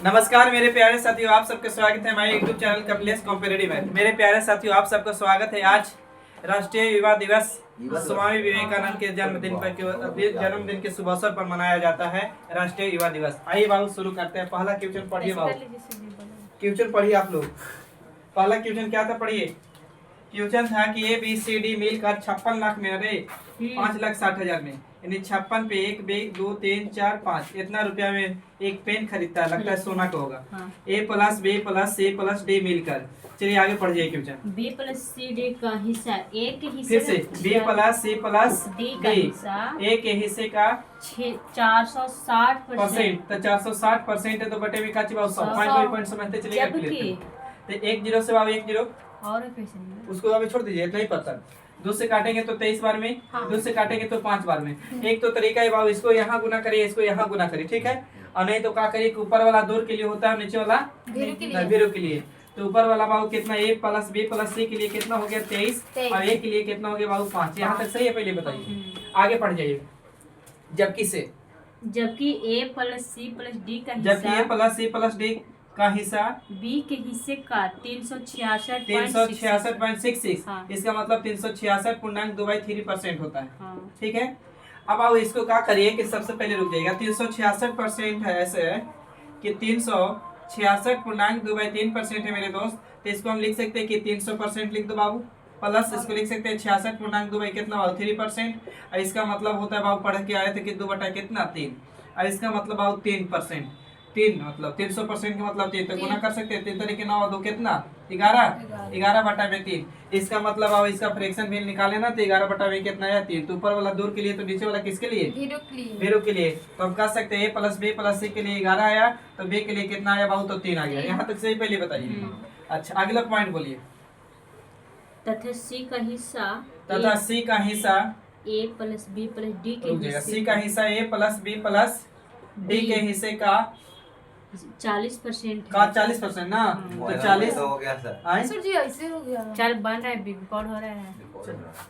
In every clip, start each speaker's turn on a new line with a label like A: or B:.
A: नमस्कार मेरे प्यारे साथियों, आप सबका स्वागत है हमारे YouTube channel Kapilesh competitive math. मेरे प्यारे साथियों, आप सबका स्वागत है। आज राष्ट्रीय युवा दिवस स्वामी विवेकानंद के जन्मदिन के शुभ अवसर पर मनाया जाता है राष्ट्रीय युवा दिवस। आइए बाबू शुरू करते हैं। पहला क्वेश्चन पढ़िए बाबू, क्वेश्चन पढ़िए आप लोग। पहला क्वेश्चन क्या था, पढ़िए। क्वेश्चन था कि ABCD मिलकर 56 लाख में, अरे 5,60,000 में, यानी 56 पे 1 2 3 4 5 इतना रुपया में एक पेन खरीदता है। लगता है सोना का होगा। A plus B plus C plus D मिलकर, चलिए आगे पढ़ जाइए question.
B: B plus C D का हिस्सा A के हिस्से
A: फिर से B plus C plus
B: D का हिस्सा
A: A के हिस्से का
B: 460%।
A: तो 460% है तो बटे में का चिबाव 100 पॉइंट समझते चलिए।
B: जबकि
A: तो 1 0 से बाबू 1 0
B: और कैसे नहीं?
A: उसको अभी छोड़ दीजिए, इतना ही पता। 2 से काटेंगे तो 23 बार में, 2 से काटेंगे तो 5 बार में। एक तो तरीका है बाबू, इसको यहाँ गुना करिए, इसको यहाँ गुना करिए, ठीक है। और नहीं तो क्या करिए, ऊपर वाला दूर के लिए होता है, नीचे वाला भीरू के लिए। तो ऊपर वाला बाबू कितना, A plus B plus C के लिए कितना हो गया 23 और A के लिए कितना हो गया बाबू 5। यहाँ तक सही है, पहले बताइए, आगे पढ़ जाइए। जबकि
B: A plus C plus D का
A: जबकि
B: हिस्सा
A: A plus C plus D का हिस्सा
B: B के हिस्से का 366.66।
A: 366.66।
B: हाँ।
A: इसका मतलब 366.23% होता है,
B: हाँ।
A: ठीक है। अब आप इसको क्या करिए कि सबसे पहले रुक जाइएगा। 366% है, ऐसे है कि 366.23% है मेरे दोस्त। तो इसको हम लिख सकते हैं कि 300% लिख दो बाबू, प्लस इसको लिख सकते हैं 66.2 कितना बाबू 3%। और इसका मतलब होता है बाबू, पढ़ के आए थे कि 2 बटा कितना 3, और इसका मतलब बाबू 3%। 3 मतलब 300% का मतलब 3, तो गुना कर सकते हैं। 3 तरीके 9 2 कितना 11 बटा में 3। इसका मतलब अब इसका फ्रैक्शन भी निकाले ना, तो 11 बटा में कितना है 3। तो ऊपर वाला दूर के लिए, तो नीचे वाला किसके लिए, भीरू के लिए। तो हम कह सकते हैं A plus B plus C के लिए 11 आया, तो B के लिए कितना आया बाबू, तो 3 आ गया। यहाँ तक सही पहले बताइए। अच्छा अगला पॉइंट बोलिए।
B: तथा C का हिस्सा A plus B plus D के हिस्से
A: C का हिस्सा A plus B plus D के हिस्से का
B: 40%
A: का 40% ना, तो 40
C: हो गया सर।
A: सर
D: जी ऐसे हो गया।
B: चल बन रहा है, रिकॉर्ड हो रहा है।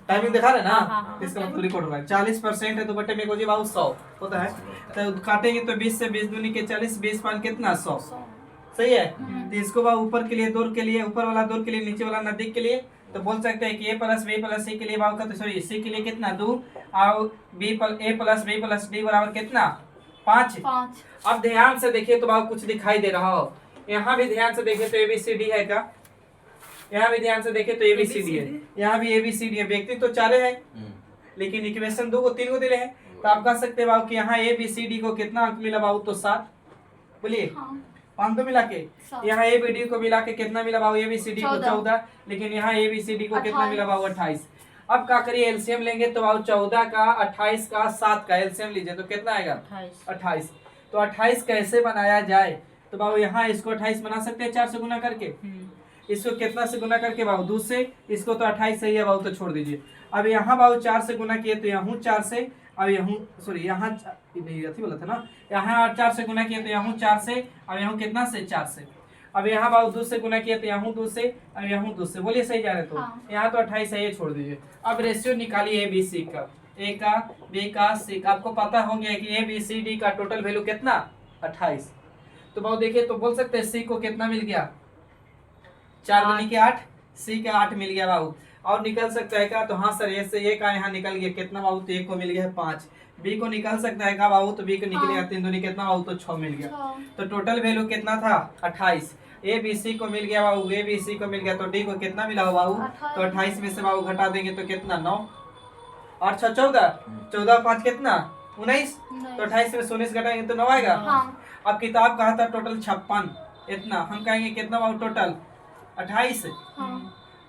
A: टाइमिंग दिखा रहे ना,
B: हाँ।
A: इसका मतलब रिकॉर्ड हो रहा है। 40% है तो बटे में कोजी बाबू 100 होता है। तो काटेंगे तो 20 से 20 दूनी के 40, 20 पान कितना 100, सही है। तो इसको बाबू ऊपर के लिए दूर के लिए, ऊपर वाला दूर के लिए, नीचे वाला नजदीक के लिए, तो बोल सकते हैं कि A plus B plus C के लिए बाबू का, तो सॉरी C के लिए कितना 2 और A plus B plus D बराबर कितना 5। अब ध्यान से देखिए तो बाबू कुछ दिखाई दे रहा हो। यहाँ भी ध्यान से देखिए तो ABCD है क्या, यहाँ भी ध्यान से देखिए तो ABCD है, यहाँ भी ABCD है। व्यक्ति तो 4 है लेकिन इक्वेशन 2 को 3 को दिले हैं। तो आप कह सकते हैं बाबू कि यहाँ ABCD को कितना अंक मिला बाबू, तो 7। बोलिए 5 तो मिला के, यहाँ ABD को मिला के कितना मिला बाबू, ABCD को 14, लेकिन यहाँ ABCD को कितना मिला बाबू 28। अब क्या करिए, एलसीएम लेंगे तो बाबू 14 का 28 का 7 का एलसीएम लीजिए तो कितना आएगा 28। तो 28 कैसे बनाया जाए, तो बाबू यहाँ इसको 28 बना सकते हैं 4 से गुना करके। इसको कितना से गुना करके बाबू 2 से, इसको तो 28 सही है बाबू, तो छोड़ दीजिए। अब यहाँ बाबू 4 से गुना किए तो यहाँ 4 से, अब यहाँ सॉरी यहाँ बोला था ना, यहाँ 4 से गुना किए तो यहाँ 4 से, अब यहाँ कितना से 4 से। अब यहाँ बाबू 2 से गुना किया तो यहाँ 2 से, अब यहाँ 2 से। बोलिए सही जा रहे तो यहाँ तो 28 है, ये छोड़ दीजिए। अब रेशियो निकालिए ABC का, A का B का C का। आपको पता हो गया कि ABCD का टोटल वैल्यू कितना 28। तो बाबू देखिए तो बोल सकते हैं C को कितना मिल गया 4 दूनी के 8, C का 8 मिल गया बाबू। और निकल सकता है क्या, तो हाँ सर ये से ये का यहाँ निकल गया कितना बाबू, तो A को मिल गया 5। B को निकल सकता है क्या बाबू, तो B को निकल गया 3 दूनी कितना बाबू, तो 6 मिल गया। तो टोटल वैल्यू कितना था 28। ABC को मिल गया बाबू, ABC को मिल गया, तो D को कितना मिला हो बाबू, तो 28 में से बाबू घटा देंगे तो कितना 9 और 6 14, 14 5 कितना 19। तो 28 में 19 घटाएंगे तो 9 आएगा। अब किताब कहा था टोटल 56, इतना हम कहेंगे कितना बाबू टोटल 28।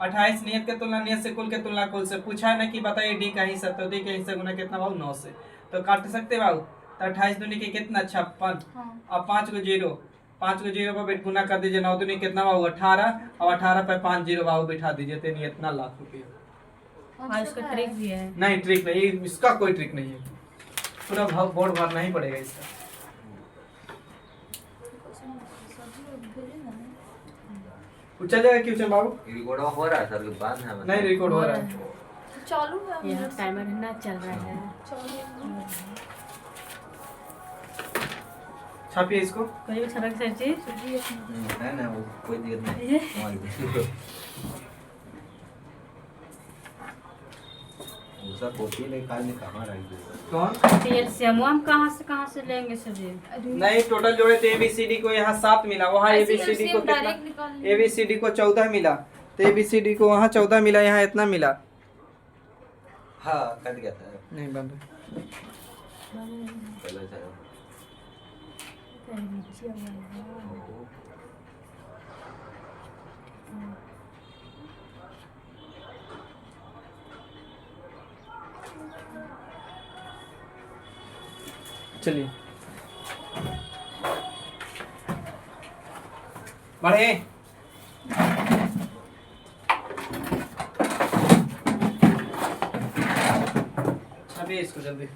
A: 28 नियत के तुलना नियत से, कुल के तुलना कुल से। पूछा है ना कि बताइए D का हिस्सा, तो D का हिस्सा गुना कितना बाबू 9 से, तो काट सकते बाबू। तो 28 दूनी के कितना 56, अब 5 को 0 पर गुना कर दीजिए, 9 दूनी कितना बाबू 18, और 18 पे 5 0 बाबू बिठा दीजिए, तो नहीं इतना लाख रुपया।
B: इसका ट्रिक भी है?
A: नहीं ट्रिक नहीं, इसका कोई ट्रिक नहीं है, पूरा बोर्ड भरना ही पड़ेगा इसका। पूछा जाएगा क्वेश्चन बाबू,
C: रिकॉर्ड हो रहा है सर के बाद है,
A: नहीं रिकॉर्ड हो रहा है।
D: चालू है,
B: यहाँ टाइमर ना चल रहा है।
A: छापिए इसको।
B: कहीं छरक सर जी
C: है ना, वो कोई दिक्कत नहीं।
B: ये
C: उसका कॉपी नहीं काल ने कहाँ रख दिया।
A: कौन?
B: तो ये सेमुआ हम कहाँ से लेंगे सर जी?
A: नहीं, टोटल जोड़े तो ABCD को यहाँ 7 मिला, वहाँ
D: ऐसे
A: ABCD को
D: LCM डायरेक्ट
A: कितना?
D: निकाल लिए।
A: ABCD को 14 मिला, तो ABCD को वहाँ 14 मिला, यहाँ इतना मिला।
C: हाँ कट गया था
A: नहीं बन रहा।
C: पहले से।
B: नीचे वाला
A: चलिए बढ़े। छापिए इसको जल्दी।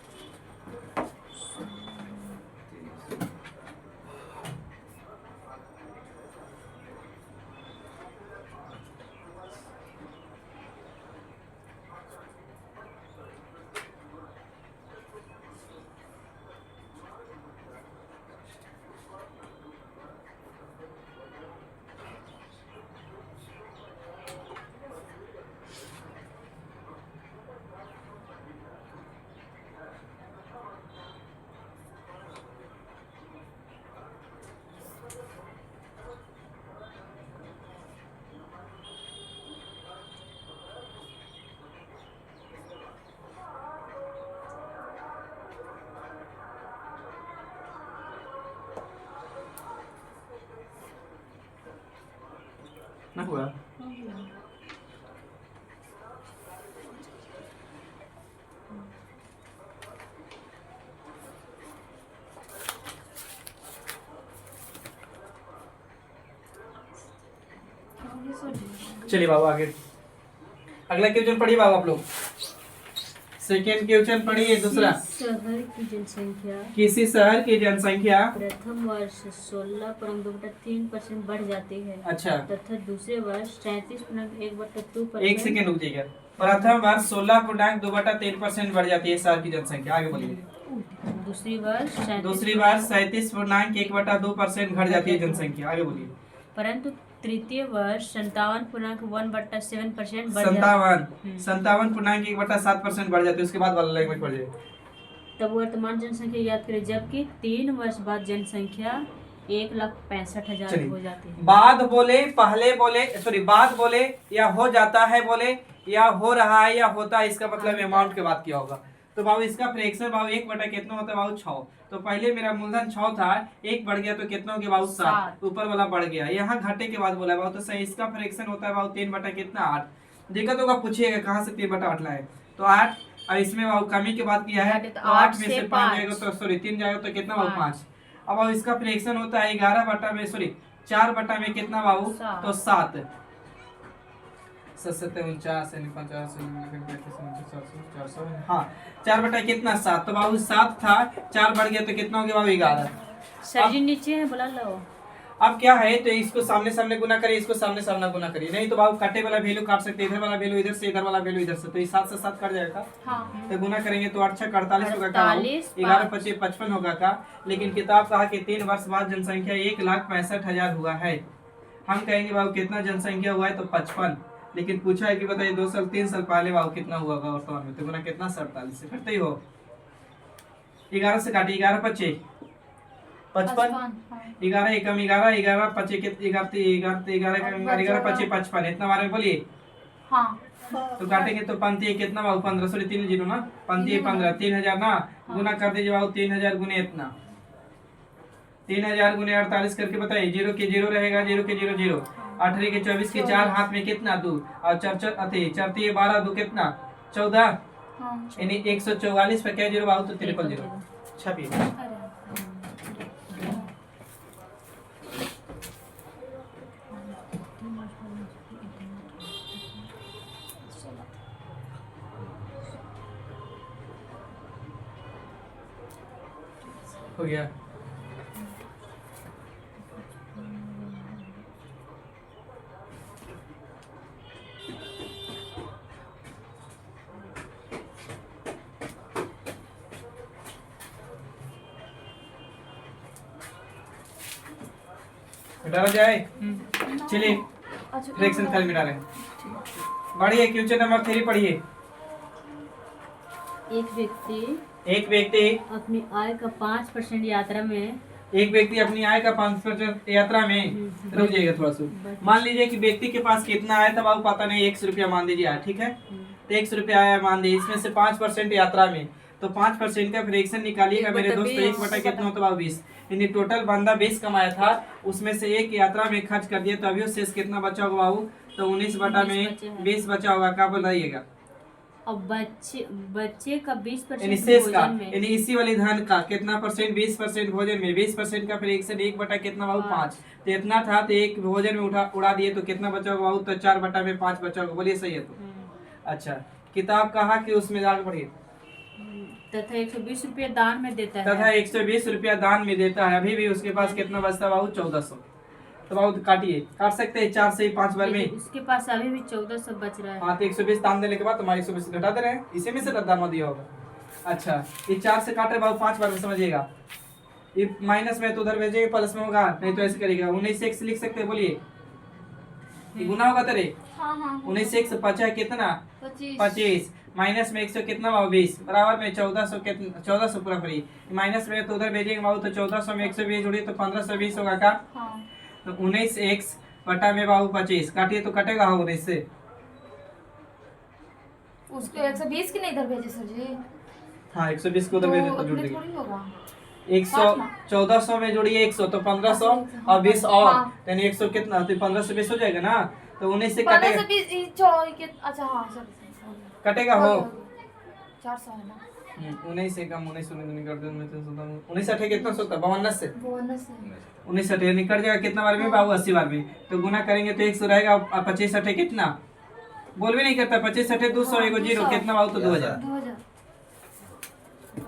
A: ना हुआ। चलिए बाबू आगे। अगला क्वेश्चन पढ़िए बाबू आप लोग। सेकेंड क्वेश्चन पढ़िए दूसरा।
B: शहर की जनसंख्या
A: किसी शहर की जनसंख्या
B: प्रथम वर्ष 16.3% बढ़ जाती है
A: अच्छा
B: तथा दूसरे वर्ष 37.1/2%।
A: एक सेकेंड रुक जाइएगा। प्रथम वर्ष 16.2/3% बढ़ जाती है शहर की जनसंख्या। आगे बोलिए।
B: दूसरी वर्ष
A: दूसरी बार 37.1/2% घट जाती है जनसंख्या। आगे बोलिए।
B: परंतु तृतीय वर्ष 57.1% बढ़
A: संतावन 57.1/7% बढ़ जाती है। उसके बाद वाला लैंग्वेज पढ़ जाइए।
B: तब वर्तमान जनसंख्या याद करें, जबकि 3 वर्ष बाद जनसंख्या 1,65,000
A: चलिए।
B: हो जाती है।
A: बाद बोले, पहले बोले, सॉरी बाद बोले या हो जाता है बोले या हो रहा है या होता है, इसका मतलब अमाउंट के बात किया होगा। तो बाबू इसका फ्रैक्शन बाबू 1 बटा कितना होता है बाबू 6। तो पहले मेरा मूलधन 6 था, 1 बढ़ गया तो कितना हो गया बाबू 7, ऊपर वाला बढ़ गया। यहाँ घटे के बाद बोला है बाबू, तो सही इसका फ्रैक्शन होता है बाबू 3 बटा कितना 8। दिक्कत होगा, पूछिएगा कहाँ से 3 बटा 8 लाए, तो 8। और इसमें बाबू कमी की बात किया है, तो 8 में से 5 जाएगा तो सॉरी 3 जाएगा तो कितना बाबू 5। अब बाबू इसका फ्रैक्शन होता है 11 बटा में सॉरी 4 बटा में कितना बाबू, तो 7। 4 बटा कितना 7, तो बाबू 7 था, 4 बढ़ गया तो कितना हो गया बाबू 11।
B: सर जी नीचे है, बुला लो।
A: अब क्या है, तो इसको सामने सामने गुना करिए, इसको सामने सामने गुना करिए, नहीं तो बाबू काटे वाला वैल्यू काट सकते, इधर वाला वैल्यू इधर से, इधर वाला वैल्यू इधर से, तो ये 7 से 7 कट जाएगा।
D: हाँ।
A: तो गुना करेंगे तो 8 6 48 होगा का,
B: 48,
A: 11 25 55 होगा का। लेकिन किताब कहा कि 3 वर्ष बाद जनसंख्या 1,65,000 हुआ है। हम कहेंगे बाबू कितना जनसंख्या हुआ है, तो 55। लेकिन पूछा है कि बताइए 2 साल 3 साल पहले बाबू कितना हुआ होगा वर्तमान में, तो गुना कितना 47 से करते ही हो। 11 से काटिए, 11 25 55, 11 एकम 11, 11 25 11 11 25 55, इतना बारे में बोलिए।
D: हाँ।
A: तो काटेंगे तो पंती कितना बाबू 15, सॉरी 3 जीरो ना, पंती 15, 3000 ना, गुना कर दीजिए बाबू 3000 गुने इतना, 3000 गुने 48 करके बताइए। 0 के 0 रहेगा, 0 के 0 0, 18 के 24 के 4 हाथ में कितना 2, और 4 4 12 2 कितना 14, यानी 144 पे क्या 0 बाबू, तो 000 छपिए। हो गया। मिटाना जाए,
B: हम्म।
A: चलिए
D: अच्छा
A: फ्रैक्शन खाली मिटा रहे हैं। पढ़िए क्वेश्चन नंबर 3 पढ़िए। एक व्यक्ति
B: अपनी आय का 5% यात्रा में
A: एक व्यक्ति अपनी आय का 5% यात्रा में, रुक जाइएगा थोड़ा सा, मान लीजिए कि व्यक्ति के पास कितना आया था बाबू पता नहीं, 100 रुपया मान लीजिए आया, ठीक है। तो 100 रुपया आया मान लीजिए, इसमें से 5% यात्रा में, तो 5% का फ्रैक्शन निकालिएगा मेरे दोस्त। तो 1 बटा कितना होता है बाबू 20, यानी टोटल बंदा 20 कमाया था, उसमें से एक यात्रा में खर्च कर दिया, तो अभी शेष कितना बचा होगा बाबू? तो 19 बटा में 20 बचा होगा, क्या बताइएगा?
B: और बच्चे का 20%
A: यानी शेष का,
B: भोजन में
A: यानी इसी वाली धन का कितना परसेंट? 20% भोजन में, 20% का फ्रैक्शन 1 बटा कितना बाबू? 5। तो इतना था, तो एक भोजन में उड़ा दिए, तो कितना बचा होगा बाबू? तो 4 बटा में 5 बचा होगा। बोलिए सही है तो? अच्छा, किताब कहा कि उसमें जाकर पढ़िए।
B: तथा 120 रुपया दान में देता
A: तथा
B: है।
A: 120 रुपया दान में देता है। अभी भी उसके पास कितना बचता है बाबू? 1400। तो बाबू काटिए, काट सकते हैं 4 से 5 बार में।
B: उसके पास अभी भी 1400 बच रहा है।
A: हाँ, तो 120 दान देने के बाद तुम्हारे 120 घटा दे रहे हैं, इसी में से दाम दिया होगा। अच्छा, ये 4 से काट रहे बाबू 5 बार में, समझिएगा। ये माइनस में तो उधर भेजेंगे, प्लस में होगा, नहीं तो ऐसे करेगा। 19 से 1 लिख सकते हैं, बोलिए। ये गुना होगा तेरे।
D: हाँ हाँ
A: 19 से 1 50 कितना? 25 माइनस में 100 कितना बाबू? 20 बराबर में 1400 कितना? 1400 पूरा फ्री। माइनस में तो उधर भेजेंगे बाबू, तो 1400 में 120 जोड़िए तो 1520 होगा का?
D: हाँ
A: तो 19 x बटा में बाबू 25 काटिए तो कटेगा हो 19 से।
D: उसको 120 की नहीं इधर भेजे सर जी,
A: हाँ 120 को उधर भेजे तो जुड़
D: उतने
A: देंगे।
D: थोड़ी होगा।
A: 100 1400 में जोड़िए 100 तो 1500 और 20 और यानी 100 कितना? तो 1520 हो जाएगा ना। तो 19 से कटेगा,
D: 1520 अच्छा हाँ सर
A: कटेगा हो
D: 400 है ना।
A: 19 से कम 19 कर दो, 19 अठे कितना होता है? 52 से 19 अठे निकल जाएगा कितना बार में बाबू? 80 बार में। तो गुना करेंगे तो 100 रहेगा, और 25 अठे कितना? बोल भी नहीं करता, 25 अठे 200 एगो 0 कितना बाबू? तो 2000।
D: 2000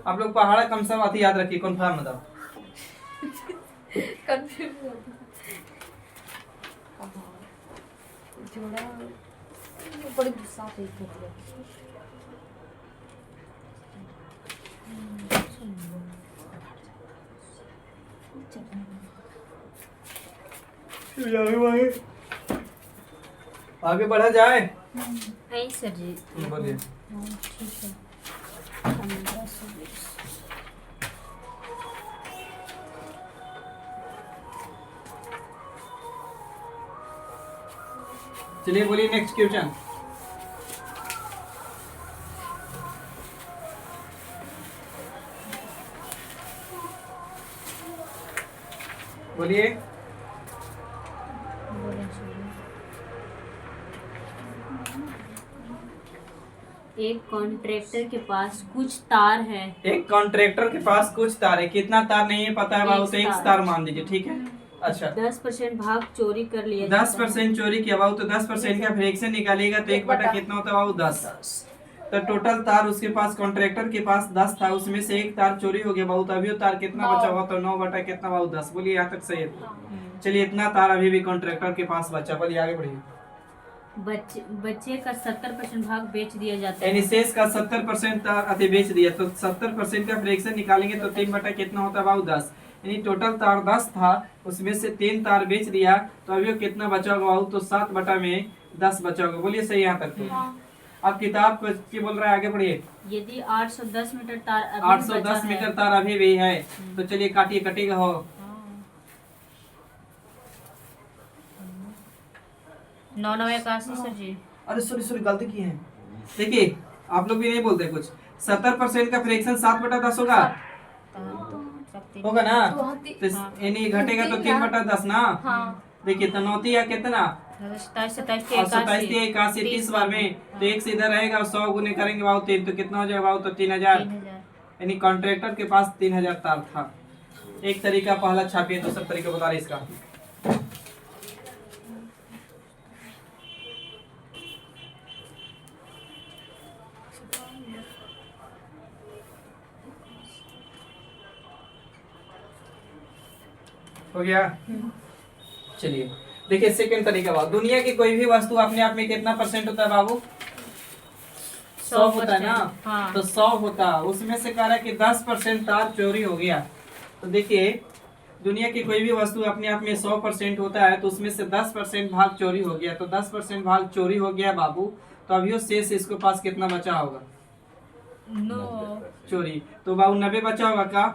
A: आप लोग पहाड़ा कम सब आती याद रखिए, कन्फर्म बताओ।
D: कंफ्यूज हो जोड़ा बड़ी गुस्सा पे
A: आगे बढ़ा जाए।
B: नहीं सर जी।
A: बोलिए।
B: ठीक है। 1520।
A: चलिए बोलिए नेक्स्ट क्वेश्चन। बोलिए।
B: एक कॉन्ट्रैक्टर के पास कुछ तार है।
A: एक कॉन्ट्रैक्टर के पास कुछ तार है, कितना तार नहीं है पता है बाबू, तो एक तार मान दीजिए, ठीक है। अच्छा
B: 10% भाग चोरी कर लिया
A: 10% चोरी किया बाबू, तो 10% का फ्रैक्शन निकालेगा तो 1 बटा कितना होता है बाबू? 10। तो टोटल तार उसके पास, कॉन्ट्रैक्टर के पास 10 था, उसमें से एक तार चोरी हो गया बाबू, तो अभी वो तार कितना बचा हुआ? तो 9 बटा कितना बाबू? 10। बोलिए यहाँ तक सही है। चलिए इतना तार अभी भी कॉन्ट्रैक्टर के पास बचा। बोलिए आगे बढ़िए।
B: बच्चे का 70% भाग बेच दिया जाता
A: यानी
B: है।
A: शेष का 70% तार अति बेच दिया, तो 70% का फ्रैक्शन निकालेंगे तो 3 बटा कितना होता है बाबू? 10। यानी टोटल तार 10 था, उसमें से 3 तार बेच दिया, तो अभी कितना बचा होगा बाबू? तो 7 बटा में 10 बचा होगा। बोलिए सही यहाँ तक तो। अब किताब को क्या बोल रहा है, आगे बढ़िए।
B: यदि 810 मीटर तार अभी
A: 810
B: बचा
A: मीटर
B: है।
A: तार अभी भी है, तो चलिए काटिए, कटेगा हो।
B: 9981 सर जी।
A: अरे सॉरी गलती की है। देखिए आप लोग भी नहीं बोलते कुछ। 70% का फ्रैक्शन 7 बटा 10 होगा, होगा ना? तो यानी घटेगा तो 3 बटा 10 ना। देखिए तो 9 या कितना?
B: 27
A: और 27 81 30 बार में, तो 1 से इधर रहेगा, 100 गुने करेंगे बाबू 3, तो कितना हो जाएगा बाबू? तो 3000। यानी कॉन्ट्रैक्टर के पास 3000 तार था। एक तरीका पहला छापिए, दूसरा तरीका बता रहे इसका। हो गया। चलिए देखिए सेकंड तरीका बाबू, दुनिया की कोई भी वस्तु अपने आप में कितना परसेंट होता है बाबू? 100 होता है ना।
B: हाँ।
A: तो 100 होता, उसमें से कह रहा है कि 10% तार चोरी हो गया। तो देखिए दुनिया की कोई भी वस्तु अपने आप में 100% होता है, तो उसमें से 10% भाग चोरी हो गया, तो 10% भाग चोरी हो गया बाबू, तो अभी वो शेष इसके पास कितना बचा होगा?
B: नो
A: चोरी। तो बाबू 90 बचा होगा का?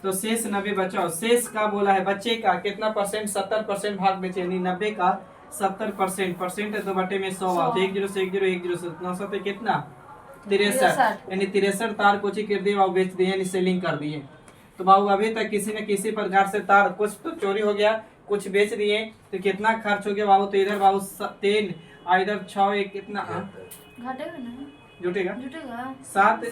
A: तो शेष 90 बचा हो। शेष का बोला है बच्चे का कितना परसेंट? 70% भाग बचे, यानी 90 का 70%। परसेंट है तो बटे में 100 आओ, तो 1 0 से 1 0 1 0 से 900 पे कितना? 63। यानी 63 तार कोची कर दिए बाबू, बेच दिए, यानी सेलिंग कर दिए। तो बाबू अभी तक किसी न किसी प्रकार से तार कुछ तो चोरी हो गया, कुछ बेच दिए, तो कितना खर्च हो गया बाबू? तो इधर बाबू 3 इधर 6 एक कितना
D: घटेगा ना,
A: जुटेगा?
D: जुटेगा
A: 7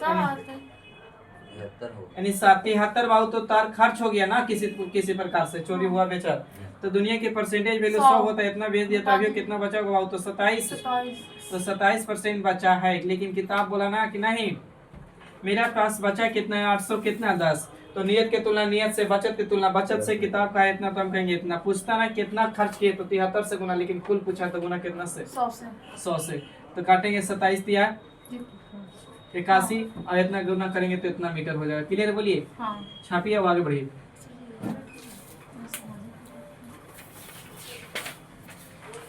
A: यानी 73 बाबू तो तार खर्च हो गया ना, किसी प्रकार से चोरी हुआ बेचा। तो दुनिया के परसेंटेज वैल्यू 100 होता है, इतना बेच दिया, तो अभी कितना बचा होगा बाबू? तो 27। तो 27% बचा है। लेकिन किताब बोला ना कि नहीं, मेरा पास बचा कितना है? 800 कितना 10। तो नियत के तुलना नियत से, बचत की तुलना बचत से, किताब का है इतना, तो हम कहेंगे इतना। पूछता ना कितना खर्च किए, तो 73 से गुना, लेकिन कुल पूछा तो गुना कितना से? 100 से। तो काटेंगे 27 दिया 81, और इतना गुना करेंगे तो इतना मीटर हो जाएगा। क्लियर? बोलिए।
D: हाँ।
A: छापिए, अब आगे बढ़िए।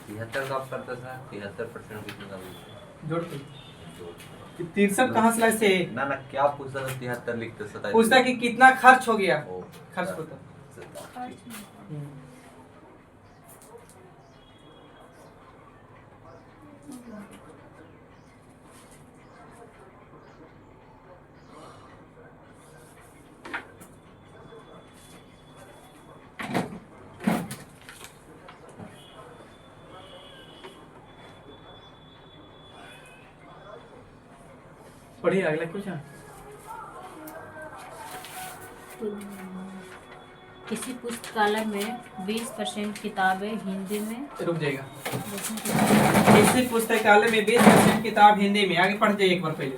C: 73 का आप करते था, 73% कितना था?
A: जोड़ के 63 कहाँ से लाए थे?
C: ना ना, क्या पूछता था? 73 लिखते 27
A: पूछता कि कितना खर्च हो गया,
C: ओ,
A: खर्च होता। पढ़िए अगला क्वेश्चन।
B: किसी पुस्तकालय में 20% किताबें हिंदी में।
A: रुक जाएगा। किसी पुस्तकालय में 20% किताब हिंदी में। आगे पढ़ जाइए एक बार पहले।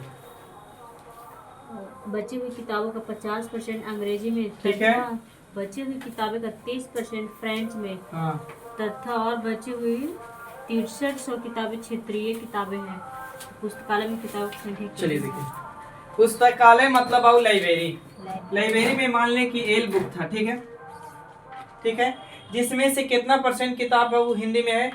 B: बची हुई किताबों का 50% अंग्रेजी में
A: ठीक है।
B: तथा बची हुई किताबें का 30% फ्रेंच में
A: हाँ,
B: तथा और बची हुई 6300 किताबें क्षेत्रीय किताबें हैं। पुस्तकालय में किताबों की संख्या क्या
A: चलिए
B: है?
A: देखिए। पुस्तकालय मतलब आओ लाइब्रेरी। लाइब्रेरी में मान लें कि एल बुक था, ठीक है, ठीक है, जिसमें से कितना परसेंट किताब है वो हिंदी में है?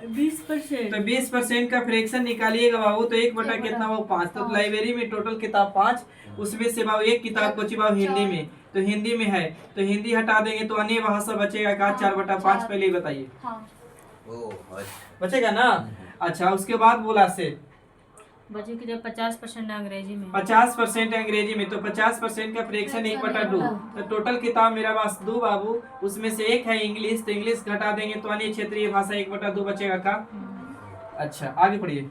B: 20%।
A: तो 20% का फ्रैक्शन निकालिएगा बाबू, तो 1 बटा कितना बाबू? 5। तो लाइब्रेरी में टोटल किताब 5, उसमें से बाबू एक किताब को बाबू हिंदी में, तो हिंदी में है, तो हिंदी हटा देंगे तो अन्य भाषा बचेगा का? 4/5। पहले ही बताइए। बचेगा ना? अच्छा, उसके बाद बोला से
B: बची की जब 50% अंग्रेजी में।
A: 50% अंग्रेजी में, तो 50% का फ्रैक्शन 1/2। तो टोटल किताब मेरा पास 2 बाबू, उसमें से एक है इंग्लिश, तो इंग्लिश घटा देंगे तो अन्य क्षेत्रीय भाषा 1/2 बचेगा का? अच्छा, आगे पढ़िए।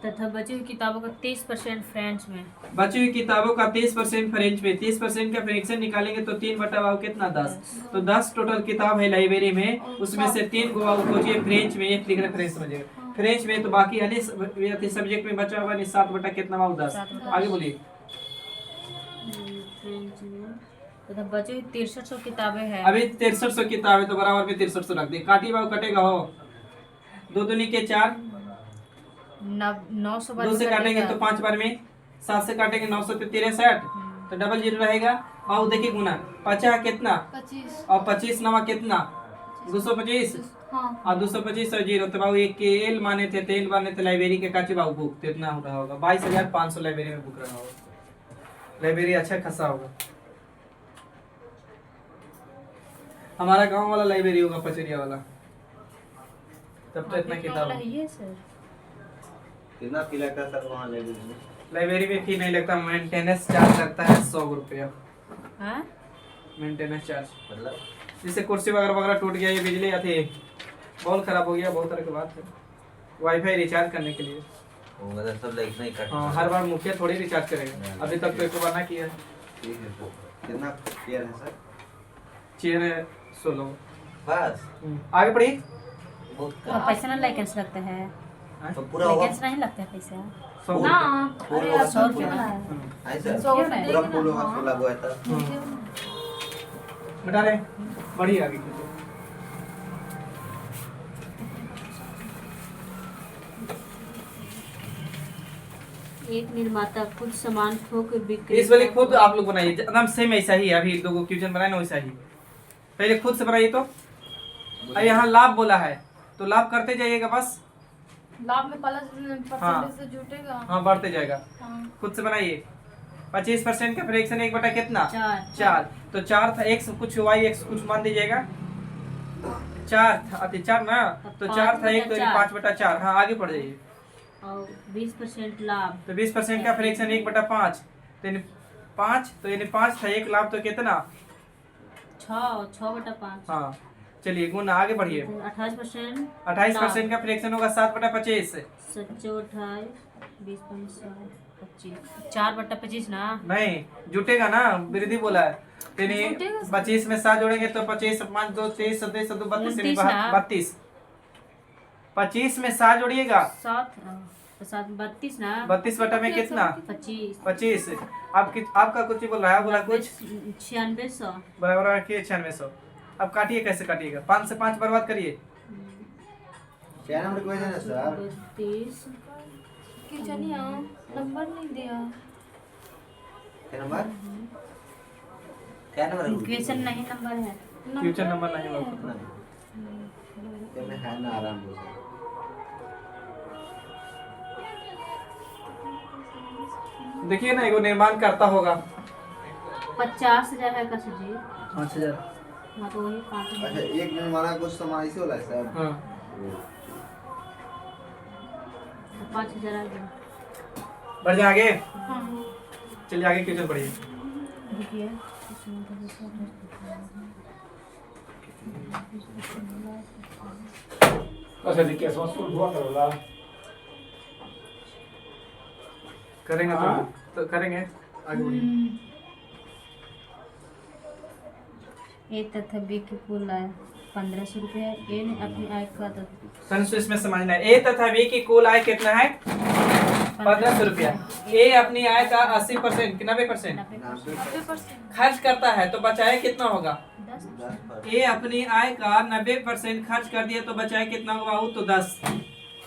B: तथा बची हुई किताबों का 30% फ्रेंच में।
A: बची हुई किताबों का 30% फ्रेंच में। 30% का फ्रैक्शन निकालेंगे तो 3/2 कितना? 10। तो 10 टोटल किताब है लाइब्रेरी में, उसमें से 3 को खोजिए फ्रेंच में, 1 लिख रहे फ्रेंच समझिएगा, फ्रेंच में, तो बाकी अन्य सब्जेक्ट में बचा हुआ 7 कितना बाबू? 10। आगे बोलिए।
B: फ्रेंच में तथा बची हुई 6300 किताबें हैं।
A: अभी 6300 किताबें, तो बराबर में 6300 रख दिए। काटिए बाबू, कटेगा हो 2 दूनी के 4,
B: 900
A: 2 से काटेंगे तो 5 बार में, 7 से काटेंगे 900 पे 63, तो डबल 0 रहेगा। और देखिए गुना 50 कितना?
D: 25
A: और 25 नवा कितना? 225।
D: हाँ।
A: और 225 और 0, तो बाबू एक के एल माने थे, तेल माने थे लाइब्रेरी के काचे बाबू बुक, तो इतना हो रहा होगा 22,500 लाइब्रेरी में बुक रहा होगा। लाइब्रेरी अच्छा खासा होगा। हमारा गांव वाला लाइब्रेरी होगा, पचरिया वाला, तब तो इतना किताब होगा।
B: ये सर
C: कितना फी लगता है सर वहाँ लाइब्रेरी में?
A: लाइब्रेरी में फी नहीं लगता, मेंटेनेंस चार्ज लगता है 100 रुपया।
B: हाँ?
A: मेंटेनेंस चार्ज,
C: मतलब
A: जैसे कुर्सी वगैरह वगैरह टूट गया, ये बिजली या थी बॉल खराब हो गया, बहुत तरह की बात है। वाईफाई रिचार्ज करने के लिए।
C: मतलब सब इतना ही कट।
A: हाँ, हर बार मुखिया थोड़ी रिचार्ज करेगा, अभी तक तो एक बार ना किया है।
C: ठीक है सर। कितना क्लियर है सर?
A: चेयर है 16।
C: बस
A: आगे पढ़िए।
C: बहुत
B: तो
C: कम।
B: पैसा ना लाइकेंस लगता है।
C: तो पूरा होगा?
B: लाइकेंस नहीं लगता है पैसा।
A: 100
D: ना,
C: फूल
D: अरे
C: होगा
B: 100
C: सर
B: रुपया।
C: पूरा? ऐसा
D: 100 रुपया
C: पूरा
D: देंगे
C: फूल
D: ना,
C: होगा,
D: हाँ।
C: फूल लगा है तो
A: बता रहे बढ़िए आगे खींचो।
B: एक निर्माता खुद सामान थोक बिक्री
A: इस वाले खुद आप लोग बनाइए, एकदम सेम ऐसा ही है, अभी दो गो क्वेश्चन बनाए ना वैसा ही। पहले खुद से बनाइए तो। अब यहाँ लाभ बोला है तो लाभ करते जाइएगा बस।
D: लाभ में प्लस परसेंटेज से जुटेगा।
A: हाँ बढ़ते जाएगा।
D: हाँ।
A: खुद से बनाइए। 25% का फ्रैक्शन 1 बटा कितना?
B: 4।
A: तो 4 था, x कुछ y x कुछ मान दीजिएगा। 4 था, 4 ना, तो 4 था 1 तो 5/4। हाँ आगे पढ़ जाइए।
B: और 20% लाभ,
A: तो 20% का फ्रैक्शन 1/5 तो यानी 5, तो यानी 5 था 1 लाभ तो कितना?
B: 6/5।
A: हाँ चलिए गुना आगे बढ़िए।
B: 28%।
A: 28% का फ्रैक्शन होगा 7/25।
B: 7×28 20 4/25 ना।
A: नहीं जुटेगा ना, वृद्धि बोला है। यानी
D: जुटेगा।
A: 25 में 7 जोड़ेंगे तो 25 5 2 23 27 2 32
B: 29 ना।
A: 32। 25 में 7 जोड़िएगा
B: 32 ना।
A: 32 बटा में कितना? 25। आपका कुछ ही बोल रहा है, बोला कुछ
B: 9600।
A: बराबर रखिए 9600। अब काटिए, कैसे काटिएगा? 5 से 5 बर्बाद करिए।
C: क्या नंबर क्वेश्चन है सर?
B: 32
D: क्वेश्चन यहाँ नंबर नहीं दिया।
C: क्या नंबर? क्या नंबर?
B: क्वेश्चन नहीं नंबर है।
A: फ्यूचर नंबर नहीं होगा।
C: क्या मैं है ना आराम से।
A: देखिए ना, एगो निर्माण करता होगा।
B: 50,000 है कसर जी।
A: 5000।
B: हाँ तो वही 5,000।
C: अच्छा एक दिन हमारा कुछ सामान ऐसे होला है सर।
A: हाँ
B: 5,000 आ गया।
A: बढ़ जाए आगे।
D: हाँ।
A: चलिए आगे क्वेश्चन पढ़िए।
B: देखिए
E: अच्छा जी कैसे स्कूल हुआ करोला
A: करेंगे तो करेंगे आगे बढ़िए।
B: ए तथा बी की कुल आय 1500 रुपये। ए ने अपनी आय का
A: संशय इसमें समझना है। ए तथा बी की कुल आय कितना है? 1500 रुपया। ए अपनी आय का 80% 90%
D: 90%
A: खर्च करता है तो बचाए कितना होगा?
B: 10।
A: ए अपनी आय का 90% खर्च कर दिया तो बचाए कितना होगा बाबू? तो 10।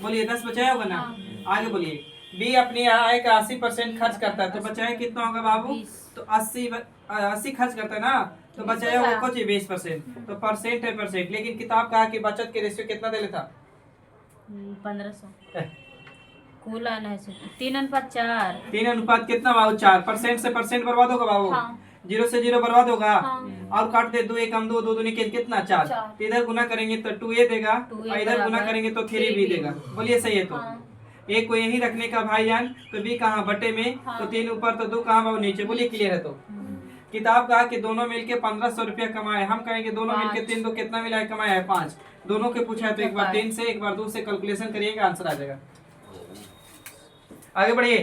A: बोलिए 10 बचाया होगा ना। आगे बोलिए। बी अपनी आय का 80% खर्च करता है तो बचाए कितना होगा बाबू?
B: 20।
A: तो 80 खर्च करता है ना, तो बचाया होगा कुछ 20%। तो परसेंट है परसेंट, लेकिन किताब कहा कि बचत के रेशियो कितना दे था?
B: 1500। कुल आना है 3:4।
A: 3 कितना बाबू? 4। परसेंट से परसेंट बर्बाद होगा बाबू।
D: हाँ।
A: 0 से 0 बर्बाद होगा।
D: हाँ।
A: और काट दे 2 एकम 2 2 दूनी कितना? 4।
D: चार।
A: तो इधर गुना करेंगे तो 2a देगा
B: 2a
A: और इधर गुना
B: बराबर
A: करेंगे तो 3b
B: 3b
A: देगा। बोलिए सही है तो।
D: हाँ।
A: a को यही रखने का भाईजान, तो b कहाँ? बटे में।
D: हाँ।
A: तो 3 ऊपर तो 2 कहाँ बाबू? नीचे। बोलिए क्लियर है तो। किताब कहा कि दोनों मिलके 1500 रुपया कमाए। हम कहेंगे दोनों मिलके 3 2 कितना मिला है? कमाया है 5। दोनों के पूछा है तो एक बार 3 से एक बार 2 से कैलकुलेशन करिएगा, आंसर आ जाएगा। आगे बढ़िए।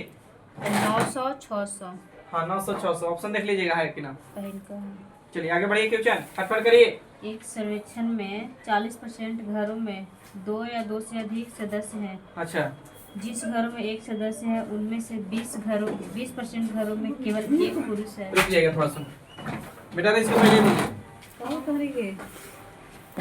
B: 900 600
A: हाँ 900 600 ऑप्शन देख लीजिएगा है कि ना।
B: पहल का है।
A: चलिए आगे बढ़िए क्वेश्चन फटफट करिए।
B: एक सर्वेक्षण में 40% घरों में 2 या 2 से अधिक सदस्य हैं।
A: अच्छा
B: जिस घर में एक सदस्य है उनमें से 20% घरों में केवल एक पुरुष है।
A: रुक जाइएगा थोड़ा सा बेटा, इसको पहले बोलिए।
B: कहाँ करेंगे?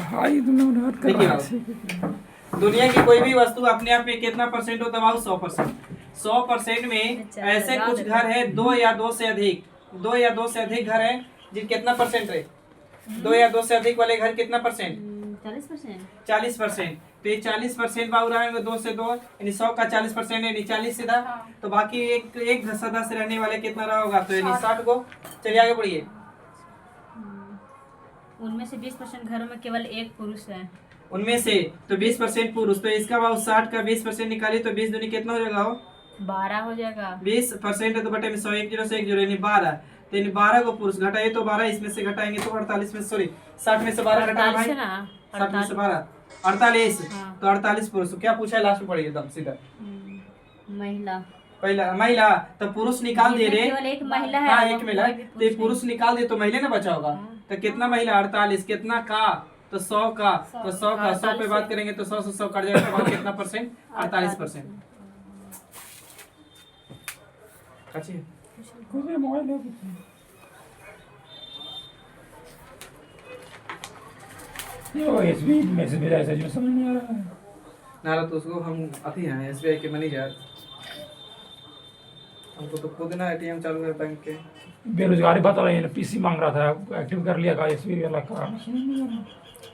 E: हाई तुमने उन्हें कर
A: देखिए
E: रहा
A: बाबू, दुनिया की कोई भी वस्तु अपने आप में कितना परसेंट होता है बाबू? 100%। 100% में ऐसे कुछ घर है 2 या 2 से अधिक, 2 या 2 से अधिक घर है जिन कितना परसेंट है? 2 या 2 से अधिक वाले घर कितना परसेंट?
B: 40%।
A: 40%। तो ये 40% बाबू रहेंगे 2 से 2 यानी 100 का 40% यानी 40 सीधा। तो बाकी एक सदस्य रहने वाले कितना रहा होगा? तो यानी 60 को। चलिए आगे बढ़िए।
B: उनमें से 20% घरों में केवल एक पुरुष है।
A: उनमें से तो 20% पुरुष, तो इसका बाबू 60 का 20% निकालिए तो 20 दूनी कितना हो जाएगा? हो
B: 12 हो जाएगा।
A: 20% है तो बटे में 100 1 0 से 1 0 यानी 12। तो यानी 12 को पुरुष घटाइए तो 12 इसमें से घटाएंगे तो 48 में, सॉरी 60 में से 12 घटाया
B: 48
A: भाई,
B: है ना।
A: 60 में से 12 48।
B: हाँ।
A: तो 48 पुरुष। तो क्या पूछा है लास्ट में? पढ़िए एकदम सीधा।
B: महिला।
A: पहला महिला, तो पुरुष निकाल दे रे।
B: केवल एक महिला है।
A: हाँ
B: और
A: एक महिला,
B: कोई भी
A: तो ये पुरुष निकाल दे तो महिला ना बचा होगा। तो कितना महिला? 48। कितना का? तो 100 का। तो 100 का 100 पे बात करेंगे तो 100 से 100 कट जाएगा तो बाद कितना परसेंट? 48%। अच्छी
E: कुछ मोबाइल है कुछ ये वो एसबी मैसेज भेजा है जो समझ नहीं आ रहा है।
A: नारा तो उसको हम अति हैं SBI के मैनेजर। हमको तो खुद ना एटीएम चालू है बैंक के।
E: बेरोजगारी बता रही है, पीसी मांग रहा था, एक्टिव कर लिया का एसबी वाला का समझ नहीं आ रहा।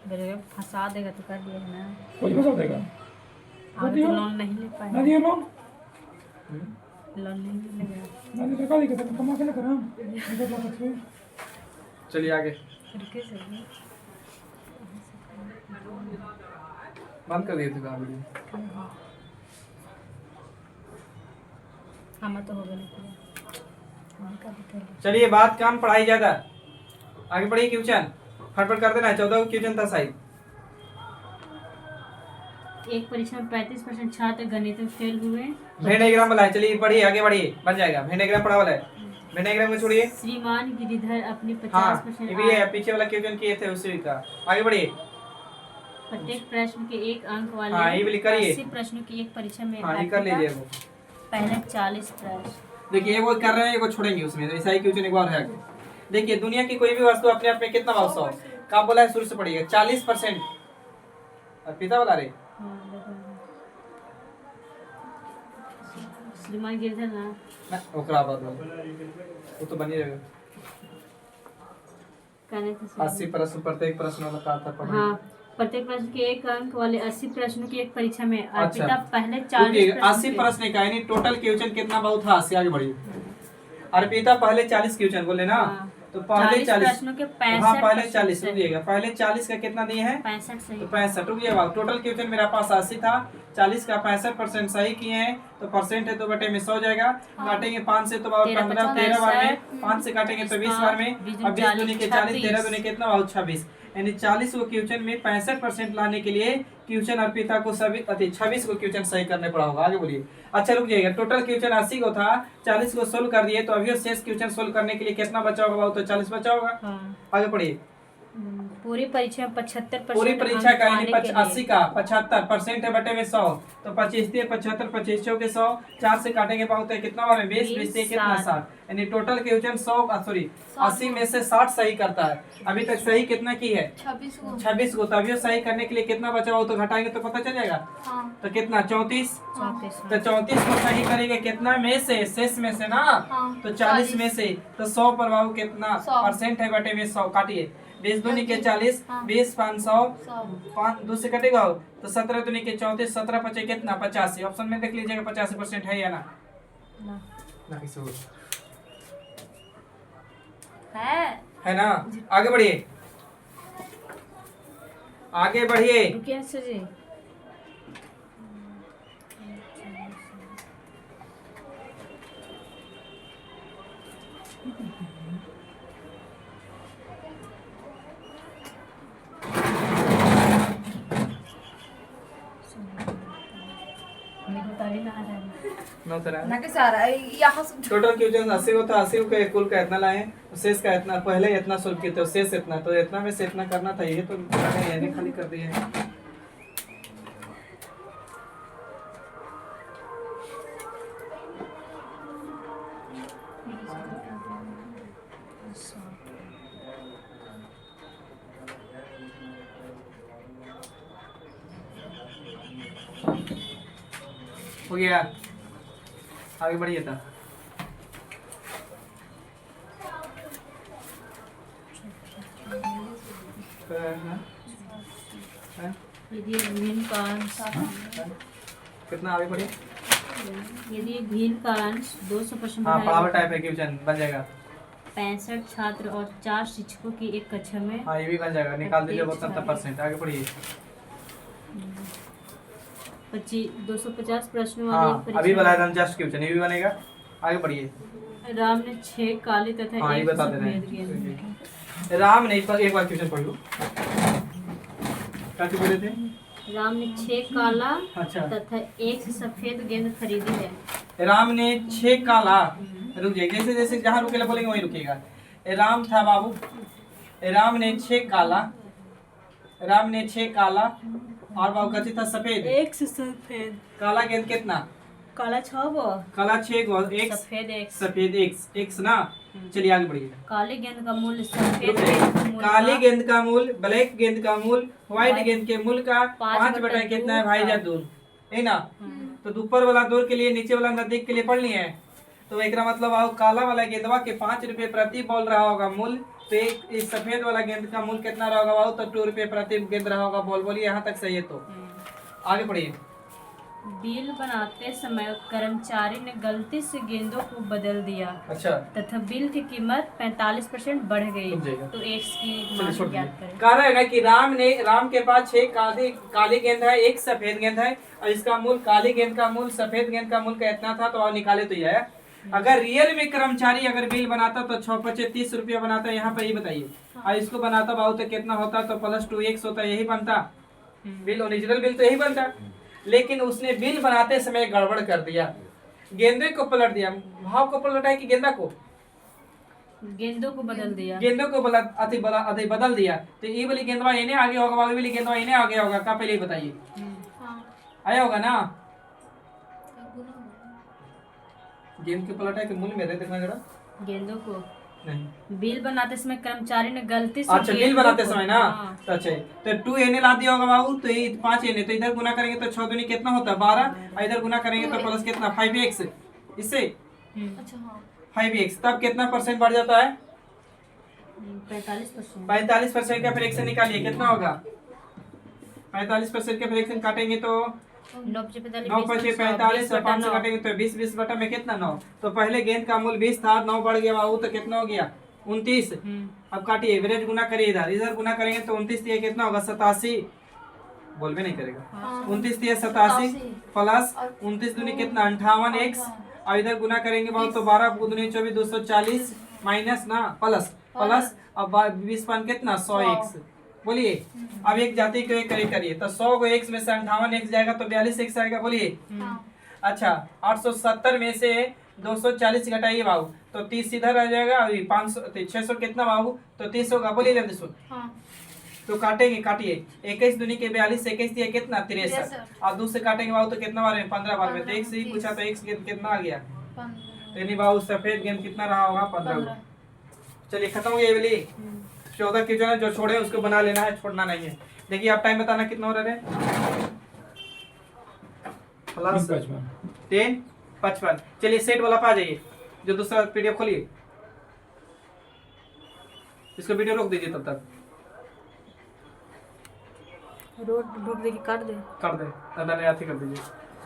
B: मेरे फंसा देगा तो कर दिया है ना,
E: कोई बता देगा
B: आगे तो लोन नहीं ले
E: ना
B: पाएगा,
E: दिया लोन
B: लोन नहीं मिलेगा।
E: ना दिया का दिक्कत है, कमा के लेकर हम निकल ला सकते हैं।
A: चलिए आगे
B: रुके सही,
A: बंद कर दिए थे काम भी।
B: हम तो हो गया नहीं
A: चलिए बात काम पढ़ाई ज्यादा आगे बढ़िए। क्वेश्चन फटफट कर देना। 14 क्वेश्चन था शायद।
B: एक परीक्षा में 35% छात्र गणित में फेल हुए।
A: वेन डायग्राम वाला है, चलिए पढ़िए आगे बढ़िए, बन जाएगा। वेन डायग्राम पढ़ा वाला है, वेन डायग्राम को छोड़िए।
B: श्रीमान गिरिधर अपनी
A: हाँ
B: 50%
A: ये भी है, पीछे वाला क्वेश्चन किए थे उसी का। आगे बढ़िए।
B: प्रत्येक प्रश्न के 1 अंक वाले
A: हाँ, ये भी करिए।
B: 80 प्रश्नों की एक परीक्षा में
A: हाँ ये कर लीजिए वो।
B: पहले 40 प्रश्न।
A: देखिए एक वो कर रहे हैं, एक वो छोड़ेंगे उसमें, ऐसा ही क्वेश्चन एक बार है आगे। देखिए दुनिया की कोई भी वस्तु अपने आप में कितना भाग 100 कहाँ बोला है, शुरू से पढ़िएगा। 40% पिता वाला रे
B: हाँ, देखो। श्रीमान गिरिधर ना
A: ओकरा बाद वो तो बनी रहेगा।
B: कहने थे
A: 80 प्रश्न, प्रत्येक प्रश्न वाला कहा था पढ़िए।
B: हाँ, प्रत्येक प्रश्न के 1 अंक वाले 80 प्रश्नों की एक परीक्षा में
A: अच्छा।
B: अर्पिता पहले 40
A: रुकिए, 80 प्रश्न का यानी टोटल क्वेश्चन कितना बहुत था। 80 आगे बढ़िए। अर्पिता पहले 40 क्वेश्चन बोले ना,
B: हाँ।
A: तो पहले 40
B: प्रश्नों के 65
A: हाँ पहले 40 रुकिएगा। पहले 40 का कितना दिए हैं
B: 65 सही।
A: तो 65। रुकिएगा, टोटल क्वेश्चन मेरा पास 80 था, 40 का 65% सही किए हैं, तो परसेंट है तो बटे में 100 जाएगा। काटेंगे 5 से तो 15 13 बार में, 5 से काटेंगे तो 20 बार में, अब 20 दूनी के 40, 13 दूनी कितना बहुत 26, यानी 40 को क्वेश्चन में 65% लाने के लिए क्वेश्चन अर्पिता को सभी 26 को क्वेश्चन सही करने पड़ा होगा। आगे बोलिए। अच्छा रुक जाइएगा, टोटल क्वेश्चन 80 को था, 40 को सोल्व कर दिए, तो अभी शेष क्वेश्चन सोल्व करने के लिए कितना बचा होगा बाबू, तो 40 बचा होगा।
B: हाँ।
A: आगे पढ़िए।
B: पूरी परीक्षा में 75%
A: पूरी परीक्षा का यानी
B: अंक पाने के लिए
A: 80 का 75% है बटे में 100, तो 25 75 25 के 100, 4 से काटेंगे बहुत है कितना बार में 20 20 से कितना 60, यानी टोटल क्वेश्चन 80 में से 60 सही करता है। अभी तक सही कितना की है 26 को, तभी सही करने के लिए कितना बचा हो तो घटाएंगे तो पता चल जाएगा।
D: हाँ।
A: तो कितना 34,
B: 34
A: तो 34 को सही करेंगे कितना में से, शेष में से ना,
D: हाँ,
A: तो 40 में से, तो 100 पर बाबू कितना
D: 100
A: परसेंट है बटे में 100, काटिए 20 दूनी के 40,
D: हाँ।
A: 20 500,
D: 100
A: 5 2 से कटेगा तो 17 दूनी के 34, 17 पचे कितना 85। ऑप्शन में देख लीजिएगा 85% है या ना, ना किसी और है ना। आगे बढ़िए, आगे बढ़िए।
B: रुकिए सर जी।
A: टोटल क्वेश्चन 80 को था, 80 के कुल का इतना लाए, शेष का इतना, पहले इतना सोल्व किए थे, शेष इतना, तो इतना में से इतना करना था, ये तो यानी खाली कर दिए हैं। हो गया, आगे बढ़िए था।
B: यदि भिन्न का अंश
A: कितना आगे बढ़िए।
B: यदि भिन्न का अंश 200%
A: हाँ पावर टाइप है क्वेश्चन, बन जाएगा।
B: 65 छात्र और 4 शिक्षकों की एक कक्षा में
A: हाँ ये भी बन जाएगा, निकाल दीजिए 70%। आगे बढ़िए।
B: 250 प्रश्नों वाली
A: हाँ
B: एक परीक्षा
A: अभी बनाया
B: में
A: था जस्ट क्वेश्चन, ये भी बनेगा। आगे बढ़िए।
B: राम ने 6 काले तथा
A: हाँ ये
B: 1
A: बता दे रहे
B: सफेद गेंद।
A: हैं। राम ने एक बार क्वेश्चन पढ़ लो, क्या बोले थे।
B: राम ने 6 काला
A: अच्छा,
B: तथा 1 सफेद गेंद खरीदी है।
A: राम ने 6 काला, रुक जाइए, जैसे जैसे जहाँ रुकेला बोलेंगे वहीं रुकेगा। राम था बाबू, राम ने 6 काला, राम ने 6 काला और बाबू कच्ची था सफेद।
B: 1 सफेद,
A: काला गेंद कितना,
B: काला 6 गो,
A: काला 6 गो, एक
B: सफेद 1।
A: सफेद एक ना। चलिए आगे बढ़िए।
B: काले गेंद का मूल्य सफेद गेंद का मूल्य
A: काली गेंद का मूल, ब्लैक गेंद का मूल, व्हाइट गेंद के मूल का 5 बटा कितना है भाई जादून, है ना। तो ऊपर वाला दौर के लिए नीचे वाला नजदीक के लिए पढ़ लिए हैं। तो एक मतलब आओ काला वाला गेंदवा के 5 रुपये प्रति बॉल रहा होगा मूल्य, तो एक इस सफेद वाला गेंद का मूल्य कितना रहा होगा बाबू, तो 2 रुपये प्रति गेंद रहा होगा बॉल। बोलिए यहाँ तक सही है तो आगे बढ़िए।
B: बिल बनाते समय कर्मचारी ने गलती से गेंदों को बदल दिया
A: अच्छा
B: तथा बिल की कीमत 45% बढ़ गई,
A: रुक जाइएगा।
B: तो एक्स की
A: चलिए
B: मान
A: छोड़
B: ज्ञात
A: दीजिए।
B: करें।
A: कह रहा है कि राम के पास 6 काली गेंद है, 1 सफेद गेंद है, और इसका मूल्य काली गेंद का मूल्य सफेद गेंद का मूल्य कितना था, तो आप निकाले तो यह है। अगर रियल में कर्मचारी अगर बिल बनाता तो 6×5 30 रुपया बनाता, यहाँ पर ये बताइए, और इसको बनाता बाबू तो कितना होता, तो +2x होता, यही बनता बिल, ओरिजिनल बिल तो यही बनता। लेकिन उसने बिल बनाते समय गड़बड़ कर दिया, गेंदे को पलट दिया, भाव को पलटा है कि गेंदा को,
B: गेंदों को बदल दिया।
A: गेंदों को बदल दिया, तो ये वाली गेंदवा इन्हें आगे होगा, वो वाली गेंदवा इन्हें आगे होगा, क्या पहले बताइए
D: हाँ
A: आया होगा ना।
D: गुना होगा।
A: गेंद के पलटा के मूल्य मेरे देखना जरा,
B: गेंदों को
A: नहीं
B: बिल बनाते समय कर्मचारी ने गलती से
A: अच्छा बिल
B: गेंदों
A: बनाते
B: को-
A: समय ना,
B: हाँ।
A: तो अच्छा तो 2 एने ला दिया होगा बाबू, तो ये 5 एने, तो इधर गुना करेंगे तो 6 दूनी कितना होता है 12, और इधर गुना करेंगे तो प्लस कितना 5x, इससे
D: अच्छा हाँ
A: 5x, तब कितना परसेंट बढ़ जाता है
B: 45%।
A: 45% का फ्रैक्शन निकालिए कितना होगा, 45% का फ्रैक्शन काटेंगे तो 9 5 45 और 5 से काटेंगे तो 20 बटा में कितना 9, तो पहले गेंद का मूल्य 20 था, 9 बढ़ गया बाबू तो कितना हो गया 29। अब काटिए एवरेज गुना करिए, इधर गुना करेंगे तो 29 दिया कितना होगा 87, बोल भी नहीं करेगा 29 दिया 87 प्लस 29 दूनी कितना 58x, और इधर गुना करेंगे बाबू तो 12 दूनी 24 240 माइनस ना प्लस अब 20 पान कितना 100x। बोलिए अब एक जाति को एक करिए तो 100 को x में से 58x जाएगा तो 42x आएगा। बोलिए अच्छा 870 में से 240 घटाइए बाबू तो 30 इधर आ जाएगा, अभी 500 600 कितना बाबू तो 30 होगा। बोलिए जल्दी सुन तो काटेंगे, काटिए 21 दूनी के 42, 21 दिया कितना 63, और 2 से काटेंगे बाबू तो कितना बार में 15 बार में, तो एक से ही पूछा तो x कितना आ गया, तो यानी बाबू सफेद गेंद कितना रहा होगा 15। चलिए खत्म हो गया ये वाली 14 की जो है जो छोड़े उसको बना लेना है, छोड़ना नहीं है। देखिए आप टाइम बताना कितना हो रहा है, प्लस 10 55। चलिए सेट वाला पे आ जाइए, जो दूसरा पीडीएफ खोलिए, इसको वीडियो रोक दीजिए तब तक,
B: रोक दे कि काट दे।
A: कर दे दादा ने आती कर दीजिए।